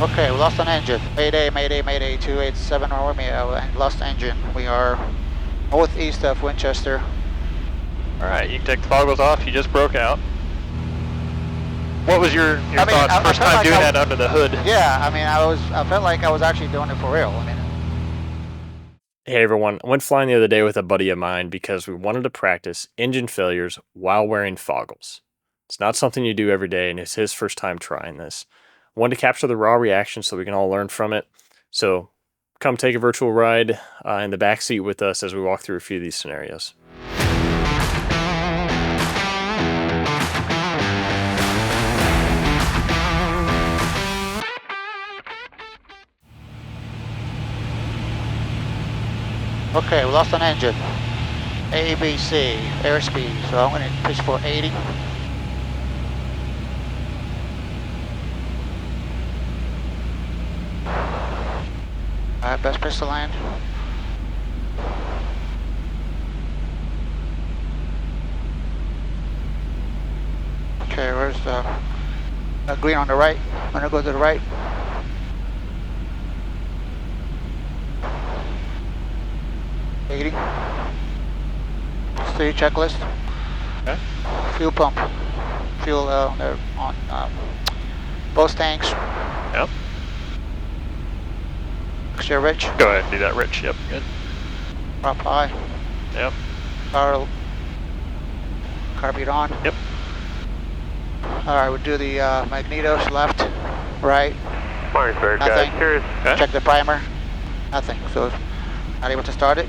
Okay, we lost an engine. Mayday, Mayday, Mayday, 287 Romeo, and lost engine. We are northeast of Winchester. Alright, you can take the goggles off, you just broke out. What was your thoughts first time doing that under the hood? Yeah, I mean, I felt like I was actually doing it for real. I mean. Hey everyone, I went flying the other day with a buddy of mine because we wanted to practice engine failures while wearing goggles. It's not something you do every day, and it's his first time trying this. I wanted to capture the raw reaction so we can all learn from it. So come take a virtual ride in the back seat with us as we walk through a few of these scenarios. Okay, we lost an engine. ABC, airspeed, so I'm going to push for 80. Alright, best place to land. Okay, where's the green on the right? I'm going to go to the right. Steady checklist. Okay. Fuel pump. Fuel there on both tanks. Yep. Mixture rich. Go ahead and do that, Rich. Yep, good. Prop high. Yep. Carburet on. Yep. Alright, we'll do the magnetos left, right. Martinsburg, Nothing. curious. Okay. Check the primer. Nothing. So not able to start it.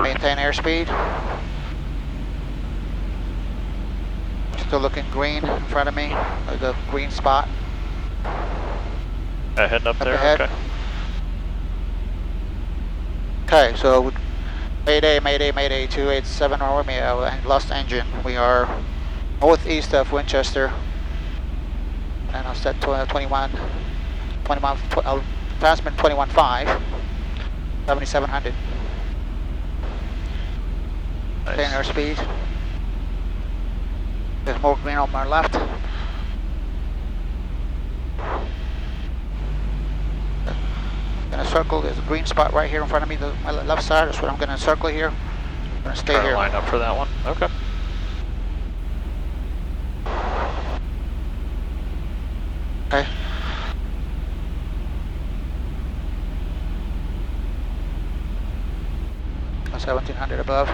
Maintain airspeed. Still looking green in front of me. There's a green spot. Heading up there, ahead. okay. Okay, so Mayday, Mayday, Mayday, 287 Romeo, and lost engine. We are northeast of Winchester. And I'll set 21, transmit 21.5, 7,700. Nice. Maintain airspeed. There's more green on my left. Gonna circle, there's a green spot right here in front of me, my left side. That's what I'm gonna circle here. I'm gonna stay Try to here. line up for that one. Okay. Okay. A 1700 above.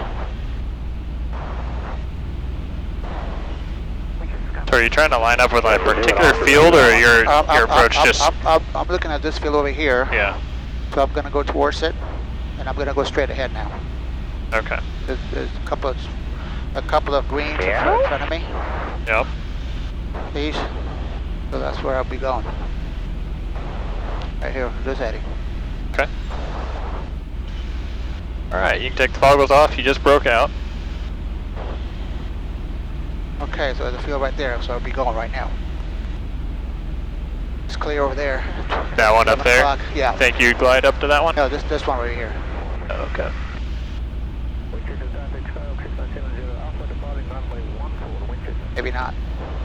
So are you trying to line up with a particular field, or your approach just... I'm looking at this field over here. Yeah. So I'm gonna go towards it, and I'm gonna go straight ahead now. Okay. There's a couple of greens in front of me. Yep. These. So that's where I'll be going. Right here, this heading. Okay. Alright, you can take the goggles off, you just broke out. Okay, so there's a field right there, so I'll be going right now. It's clear over there. That one up there? Yeah. Think you'd glide up to that one? No, this one right here. Okay. Maybe not.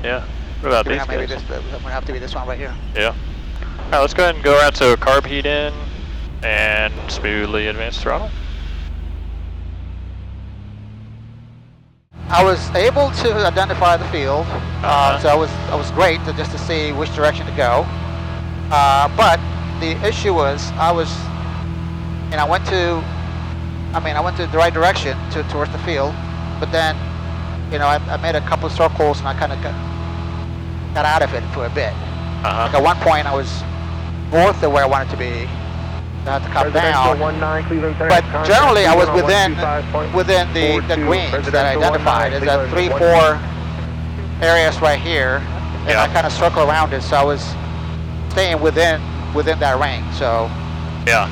Yeah. What about Maybe these not. Maybe guys? this. It's gonna have to be this one right here. Yeah. Alright, let's go ahead and go out to carb heat in and smoothly advance throttle. I was able to identify the field, so I was great just to see which direction to go. But the issue was I went to the right direction towards the field, but then I made a couple of circles and I kind of got out of it for a bit. Like at one point I was north of where I wanted to be. I had to come down, but generally I was within the greens that I identified. There's a 3-4 areas right here, and I kind of circle around it, so I was staying within that range. So yeah,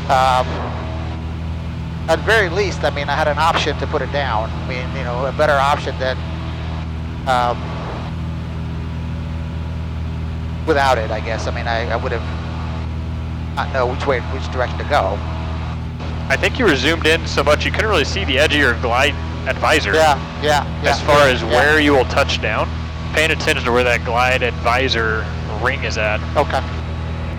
at very least, I mean, I had an option to put it down. I mean, a better option than without it, I guess. I mean, I would have not know which direction to go. I think you were zoomed in so much you couldn't really see the edge of your glide advisor. Yeah. As far as where you will touch down, paying attention to where that glide advisor ring is at. Okay.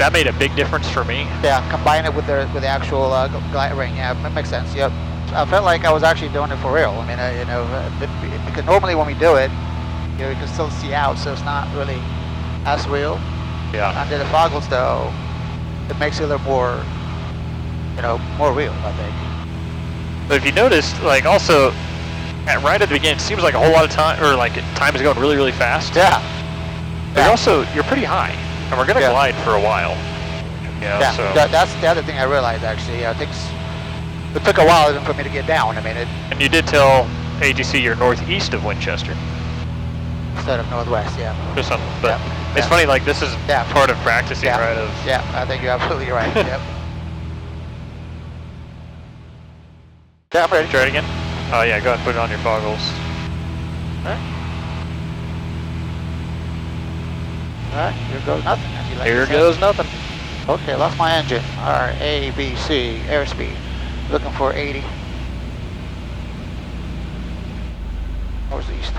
that made a big difference for me. Yeah, combine it with the actual glide ring. Yeah, that makes sense. Yep. I felt like I was actually doing it for real. I mean, because normally when we do it, you can still see out, so it's not really as real. Yeah. Under the goggles, though, it makes it a little more, more real, I think. But if you noticed, like also, right at the beginning, it seems like a whole lot of time, or like time is going really, really fast. Yeah. But also, you're pretty high, and we're gonna glide for a while. Yeah. So. That's the other thing I realized actually. I think it took a while even for me to get down. I mean, And you did tell AGC you're northeast of Winchester. Instead of northwest, yeah. Or something, but it's funny. Like this is part of practicing, right? Yeah, I think you're absolutely right. Yep. Yeah, I'm ready. Try it again. Oh yeah, go ahead and put it on your goggles. Alright, here goes nothing. As you like Here to say. goes nothing. Okay, lost my engine. Alright, A, B, C, airspeed. Looking for 80. Northeast.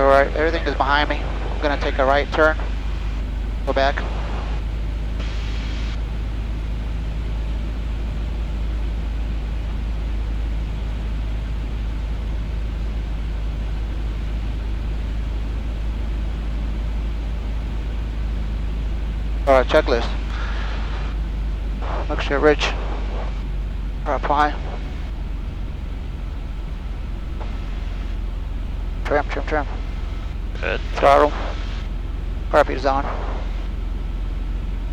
Alright, everything is behind me. I'm gonna take a right turn. Go back. Alright, checklist. Mixture rich. Apply. Trim. Good. Throttle. Carpet is on.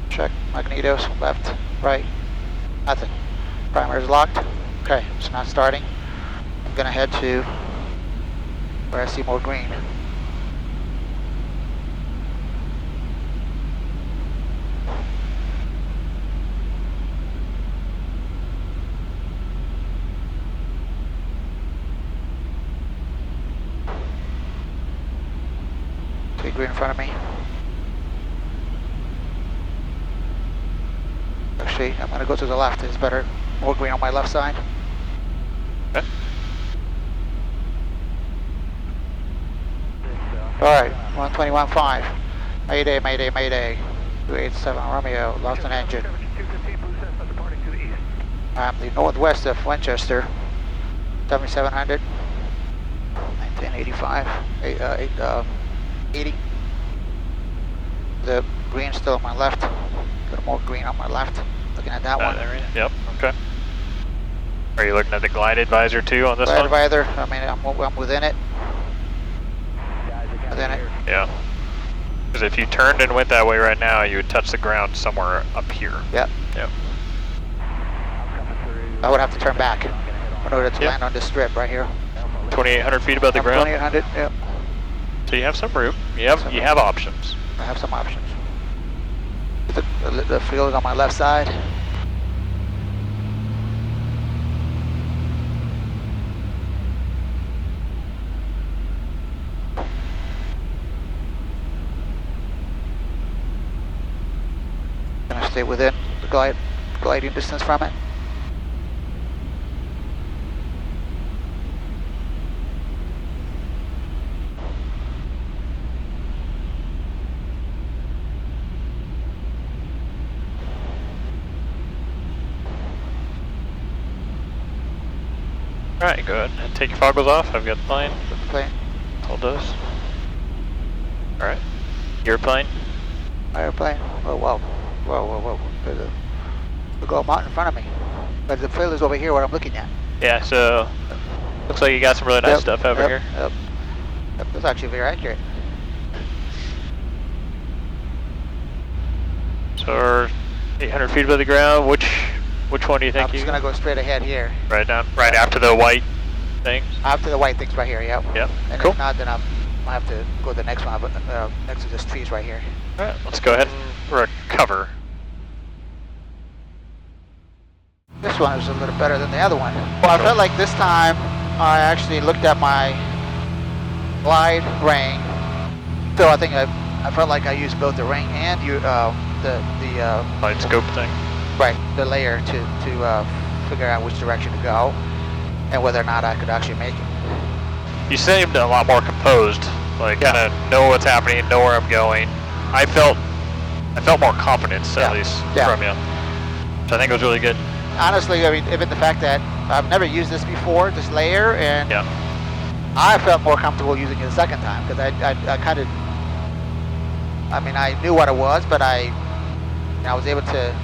Check magnetos, left, right. Nothing. Primer is locked. Okay, it's not starting. I'm gonna head to where I see more green. See green in front of me. Actually, I'm gonna go to the left. It's better. More green on my left side. Okay. Alright, 121.5. Mayday. 287 Romeo, lost an engine. I'm the northwest of Winchester. 7700. 1985. 80. The green still on my left. Got more green on my left. Looking at that one. Yep. Okay. Are you looking at the glide advisor too on this Glide one? advisor. I mean, I'm within it. Within it. Yeah. Because if you turned and went that way right now, you would touch the ground somewhere up here. Yep. Yep. I would have to turn back in order to land on this strip right here. 2,800 feet above the ground. 2,800. Yep. So you have some room. You have options. I have some options. The field is on my left side. Gonna stay within the gliding distance from it. Alright, go ahead and take your goggles off. I've got the plane. Plane. Hold those. Alright. Your plane. Airplane. Oh, wow. Whoa. There's a big mountain in front of me. But the field is over here where I'm looking at. Yeah, so looks like you got some really nice stuff over here. Yep. That's actually very accurate. So we're 800 feet above the ground. Which one do you think I'm just gonna go straight ahead here. Right after the white things? After the white things right here, yep. Yep. And Cool. if not, then I have to go to the next one, but next to this trees right here. Alright, let's go ahead and recover. This one is a little better than the other one. Well, I felt like this time I actually looked at my glide ring. So I think I felt like I used both the ring and the GlideScope thing. right, the layer to figure out which direction to go and whether or not I could actually make it. You seemed a lot more composed, like kind of know what's happening, know where I'm going. I felt more confidence at least from you. So I think it was really good. Honestly, I mean, even the fact that I've never used this before, this layer, and I felt more comfortable using it the second time because I kind of, I mean, I knew what it was, but I was able to,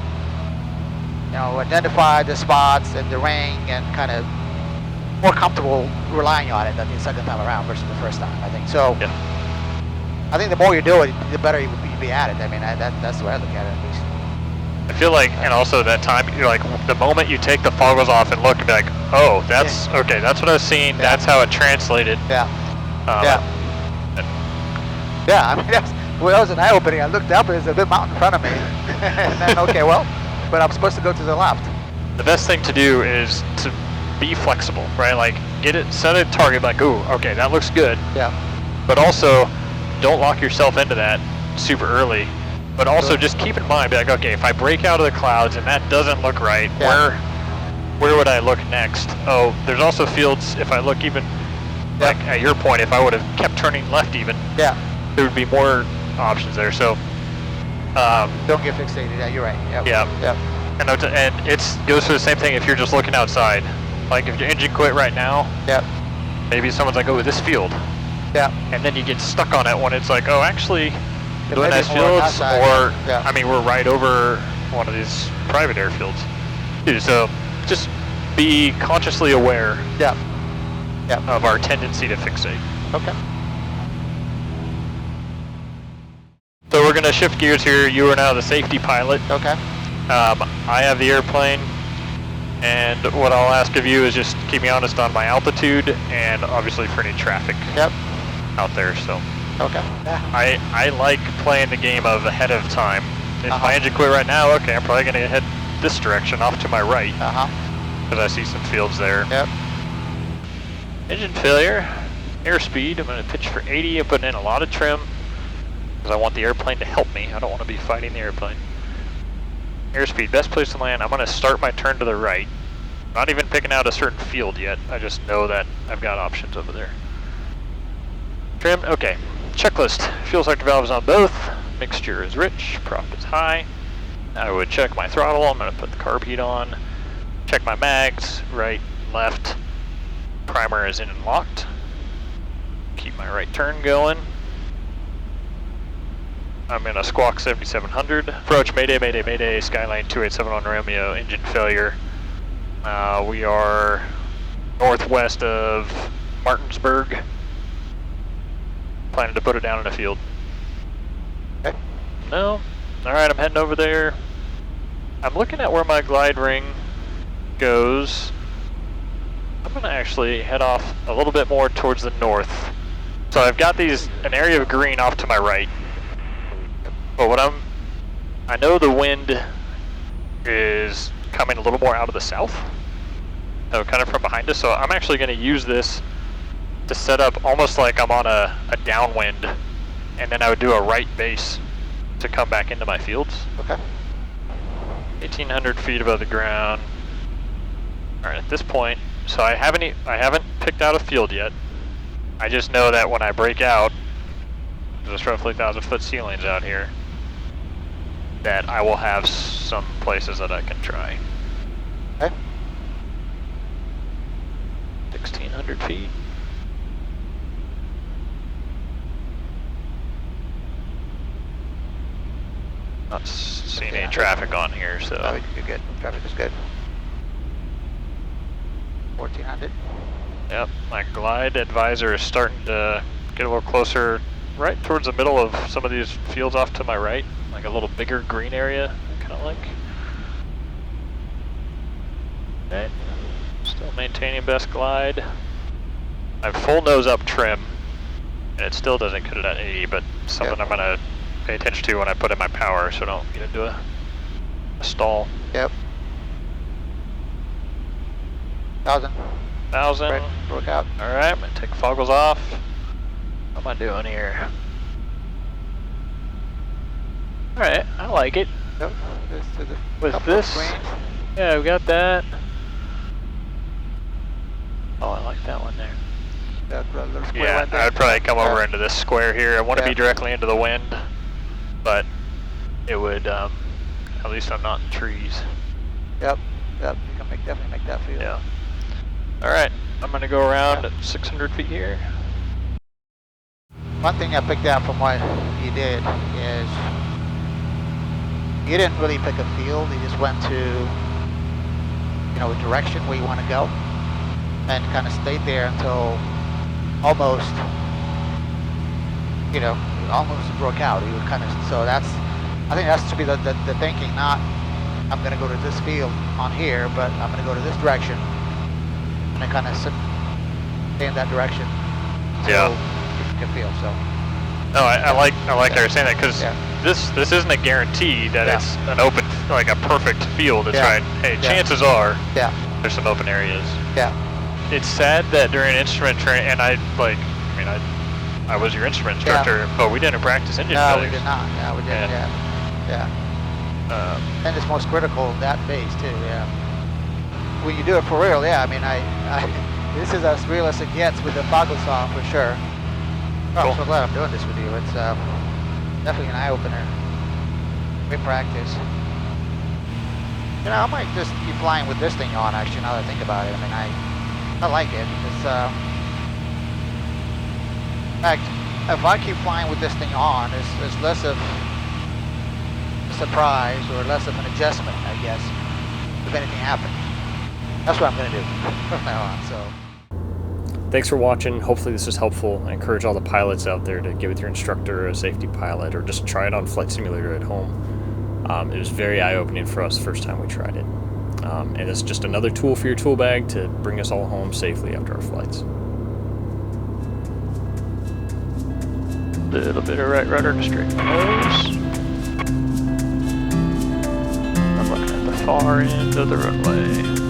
identify the spots and the ring and kind of more comfortable relying on it than the second time around versus the first time, I think. So I think the more you do it, the better you would be at it. I mean, that's the way I look at it, at least. I feel like, and also that time, you're like, the moment you take the foggles off and look and be like, oh, that's, okay, that's what I was seeing, that's how it translated. Yeah, I mean, that was an eye-opening. I looked up, and there's a big mountain in front of me. And then, okay, well, but I'm supposed to go to the left. The best thing to do is to be flexible, right? Like, set a target, like, ooh, okay, that looks good. Yeah. But also, don't lock yourself into that super early. But also just keep in mind, be like, okay, if I break out of the clouds and that doesn't look right, where would I look next? Oh, there's also fields, if I look even, like at your point, if I would have kept turning left even, there would be more options there. So don't get fixated. Yeah, you're right. And it goes for the same thing if you're just looking outside. Like if your engine quit right now, maybe someone's like, oh, this field. And then you get stuck on it when it's like, oh, actually, really nice fields, or I mean, we're right over one of these private airfields. So just be consciously aware of our tendency to fixate. Okay. So we're going to shift gears here. You are now the safety pilot. Okay. I have the airplane, and what I'll ask of you is just keep me honest on my altitude and obviously for any traffic out there. So. Okay. I like playing the game of ahead of time. If my engine quit right now, okay, I'm probably going to head this direction off to my right. Because I see some fields there. Engine failure, airspeed, I'm going to pitch for 80 and put in a lot of trim because I want the airplane to help me. I don't want to be fighting the airplane. Airspeed, best place to land. I'm going to start my turn to the right. Not even picking out a certain field yet. I just know that I've got options over there. Trim, okay. Checklist, fuel sector valves on both, mixture is rich, prop is high. I would check my throttle, I'm going to put the carb heat on, check my mags, right, left, primer is in and locked, keep my right turn going. I'm in a squawk 7700, approach mayday, mayday, mayday, Skyline 287 on Romeo, engine failure. We are northwest of Martinsburg. Planning to put it down in a field. Okay. No? Alright, I'm heading over there. I'm looking at where my glide ring goes. I'm going to actually head off a little bit more towards the north. So I've got an area of green off to my right. But I know the wind is coming a little more out of the south. So kind of from behind us. So I'm actually going to use this to set up almost like I'm on a downwind, and then I would do a right base to come back into my fields. Okay. 1,800 feet above the ground. All right, at this point, so I haven't picked out a field yet. I just know that when I break out, there's roughly 1,000-foot ceilings out here, that I will have some places that I can try. Okay. 1,600 feet. Not seeing any traffic on here, so. Oh, you're good. Traffic is good. 1,400. Yep, my glide advisor is starting to get a little closer, right towards the middle of some of these fields off to my right, like a little bigger green area, I kind of like. Okay, still maintaining best glide. I have full nose up trim, and it still doesn't cut it at 80, but something I'm gonna pay attention to when I put in my power so I don't get into a stall. Yep. 1,000. 1,000. Right, broke out. Alright, I'm gonna take foggles off. What am I doing here? Alright, I like it. Yep. With this, yeah, we got that. Oh, I like that one there. That little square Yeah, right there. I would probably come over into this square here. I want to be directly into the wind, but it would, at least I'm not in trees. Yep, you can definitely make that field. Yeah. All right, I'm gonna go around at 600 feet here. One thing I picked out from what you did is you didn't really pick a field. You just went to, a direction where you want to go, and kind of stayed there until almost, almost broke out. You kind of, so I think that's to be the thinking. Not, I'm going to go to this field on here, but I'm going to go to this direction, and then kind of stay in that direction. Yeah. Good field. So. No, I like how you're saying that, because Yeah. this isn't a guarantee that Yeah. it's an open, like a perfect field. It's Yeah. right. Hey, Yeah. chances are Yeah. there's some open areas. Yeah. It's sad that during instrument training, and I was your instrument instructor, but we didn't practice engine No, failures. we did not. Yeah, we didn't. Yeah. And it's most critical that phase too. Yeah. When you do it for real, yeah. I mean, I this is as real as it gets with the Foggle song for sure. Oh, Cool. I'm so glad I'm doing this with you. It's definitely an eye opener. Great practice. I might just be flying with this thing on. Actually, now that I think about it, I mean, I like it. It's in fact, if I keep flying with this thing on, it's less of a surprise or less of an adjustment, I guess, if anything happens. That's what I'm going to do from now on. So. Thanks for watching. Hopefully this was helpful. I encourage all the pilots out there to get with your instructor or a safety pilot, or just try it on Flight Simulator at home. It was very eye-opening for us the first time we tried it. And it's just another tool for your tool bag to bring us all home safely after our flights. Little bit of right rudder to straighten the nose. I'm looking at the far end of the runway.